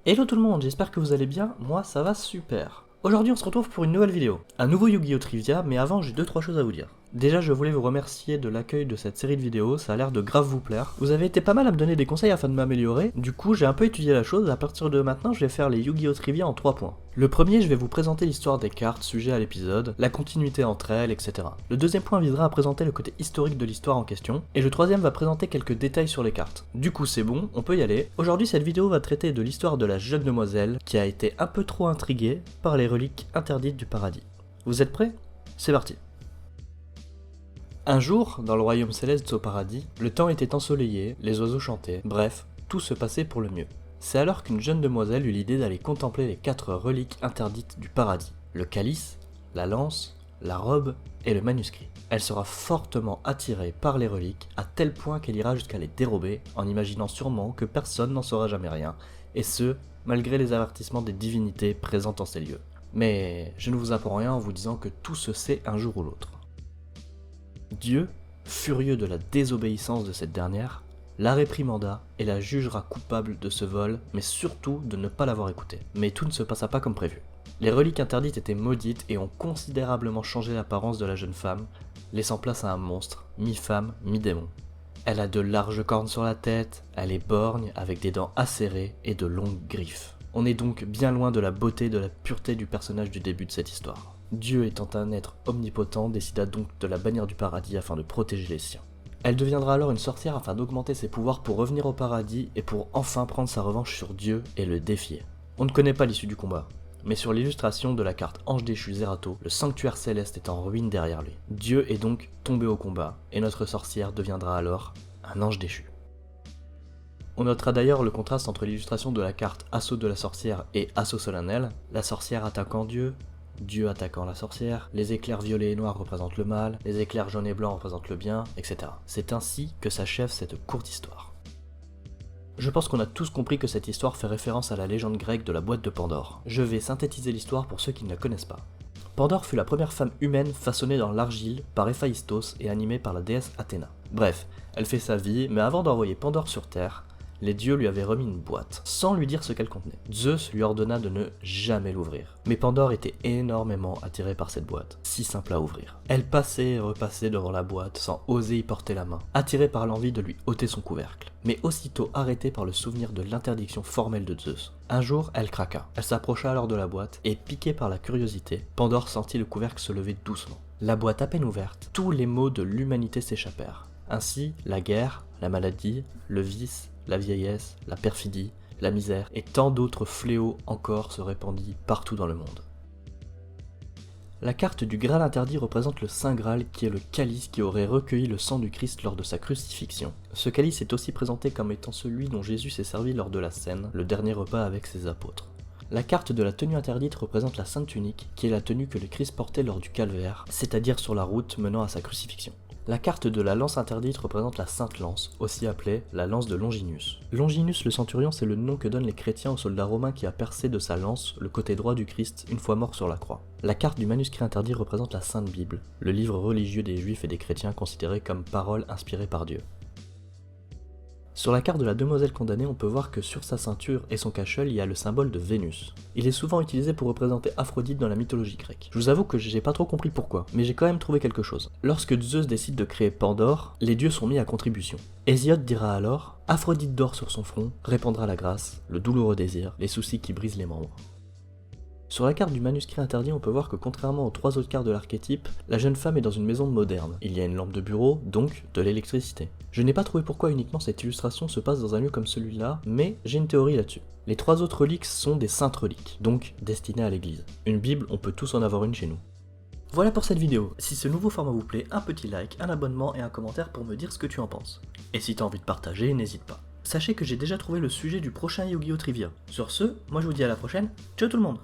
Hello tout le monde, j'espère que vous allez bien, moi ça va super. Aujourd'hui on se retrouve pour une nouvelle vidéo, un nouveau Yu-Gi-Oh! Trivia, mais avant j'ai 2-3 choses à vous dire. Déjà je voulais vous remercier de l'accueil de cette série de vidéos, ça a l'air de grave vous plaire. Vous avez été pas mal à me donner des conseils afin de m'améliorer, du coup j'ai un peu étudié la chose, à partir de maintenant je vais faire les Yu-Gi-Oh! Trivia en 3 points. Le premier, je vais vous présenter l'histoire des cartes sujet à l'épisode, la continuité entre elles, etc. Le deuxième point visera à présenter le côté historique de l'histoire en question, et le troisième va présenter quelques détails sur les cartes. Du coup c'est bon, on peut y aller. Aujourd'hui cette vidéo va traiter de l'histoire de la jeune demoiselle qui a été un peu trop intriguée par les reliques interdites du paradis. Vous êtes prêts? C'est parti. Un jour, dans le royaume céleste au paradis, le temps était ensoleillé, les oiseaux chantaient, bref, tout se passait pour le mieux. C'est alors qu'une jeune demoiselle eut l'idée d'aller contempler les 4 reliques interdites du paradis, le calice, la lance, la robe et le manuscrit. Elle sera fortement attirée par les reliques, à tel point qu'elle ira jusqu'à les dérober, en imaginant sûrement que personne n'en saura jamais rien, et ce, malgré les avertissements des divinités présentes en ces lieux. Mais je ne vous apprends rien en vous disant que tout se sait un jour ou l'autre. Dieu, furieux de la désobéissance de cette dernière, la réprimanda et la jugera coupable de ce vol, mais surtout de ne pas l'avoir écoutée. Mais tout ne se passa pas comme prévu. Les reliques interdites étaient maudites et ont considérablement changé l'apparence de la jeune femme, laissant place à un monstre, mi-femme, mi-démon. Elle a de larges cornes sur la tête, elle est borgne avec des dents acérées et de longues griffes. On est donc bien loin de la beauté et de la pureté du personnage du début de cette histoire. Dieu étant un être omnipotent, décida donc de la bannir du paradis afin de protéger les siens. Elle deviendra alors une sorcière afin d'augmenter ses pouvoirs pour revenir au paradis et pour enfin prendre sa revanche sur Dieu et le défier. On ne connaît pas l'issue du combat, mais sur l'illustration de la carte Ange déchu Zerato, le sanctuaire céleste est en ruine derrière lui. Dieu est donc tombé au combat, et notre sorcière deviendra alors un ange déchu. On notera d'ailleurs le contraste entre l'illustration de la carte Assaut de la sorcière et Assaut solennel, la sorcière attaquant Dieu, Dieu attaquant la sorcière, les éclairs violets et noirs représentent le mal, les éclairs jaunes et blancs représentent le bien, etc. C'est ainsi que s'achève cette courte histoire. Je pense qu'on a tous compris que cette histoire fait référence à la légende grecque de la boîte de Pandore. Je vais synthétiser l'histoire pour ceux qui ne la connaissent pas. Pandore fut la première femme humaine façonnée dans l'argile par Héphaïstos et animée par la déesse Athéna. Bref, elle fait sa vie, mais avant d'envoyer Pandore sur Terre, les dieux lui avaient remis une boîte, sans lui dire ce qu'elle contenait. Zeus lui ordonna de ne jamais l'ouvrir. Mais Pandore était énormément attirée par cette boîte, si simple à ouvrir. Elle passait et repassait devant la boîte sans oser y porter la main, attirée par l'envie de lui ôter son couvercle, mais aussitôt arrêtée par le souvenir de l'interdiction formelle de Zeus. Un jour, elle craqua. Elle s'approcha alors de la boîte, et piquée par la curiosité, Pandore sentit le couvercle se lever doucement. La boîte à peine ouverte, tous les maux de l'humanité s'échappèrent. Ainsi, la guerre, la maladie, le vice, la vieillesse, la perfidie, la misère et tant d'autres fléaux encore se répandit partout dans le monde. La carte du Graal interdit représente le Saint Graal qui est le calice qui aurait recueilli le sang du Christ lors de sa crucifixion. Ce calice est aussi présenté comme étant celui dont Jésus s'est servi lors de la scène, le dernier repas avec ses apôtres. La carte de la tenue interdite représente la Sainte Tunique, qui est la tenue que le Christ portait lors du calvaire, c'est-à-dire sur la route menant à sa crucifixion. La carte de la lance interdite représente la Sainte Lance, aussi appelée la lance de Longinus. Longinus le centurion, c'est le nom que donnent les chrétiens au soldat romain qui a percé de sa lance le côté droit du Christ une fois mort sur la croix. La carte du manuscrit interdit représente la Sainte Bible, le livre religieux des juifs et des chrétiens considéré comme parole inspirée par Dieu. Sur la carte de la demoiselle condamnée, on peut voir que sur sa ceinture et son cachel, il y a le symbole de Vénus. Il est souvent utilisé pour représenter Aphrodite dans la mythologie grecque. Je vous avoue que j'ai pas trop compris pourquoi, mais j'ai quand même trouvé quelque chose. Lorsque Zeus décide de créer Pandore, les dieux sont mis à contribution. Hésiode dira alors « Aphrodite dort sur son front, répandra la grâce, le douloureux désir, les soucis qui brisent les membres ». Sur la carte du manuscrit interdit, on peut voir que contrairement aux 3 autres cartes de l'archétype, la jeune femme est dans une maison moderne. Il y a une lampe de bureau, donc de l'électricité. Je n'ai pas trouvé pourquoi uniquement cette illustration se passe dans un lieu comme celui-là, mais j'ai une théorie là-dessus. Les 3 autres reliques sont des saintes reliques, donc destinées à l'église. Une Bible, on peut tous en avoir une chez nous. Voilà pour cette vidéo. Si ce nouveau format vous plaît, un petit like, un abonnement et un commentaire pour me dire ce que tu en penses. Et si t'as envie de partager, n'hésite pas. Sachez que j'ai déjà trouvé le sujet du prochain Yu-Gi-Oh! Trivia. Sur ce, moi je vous dis à la prochaine, ciao tout le monde!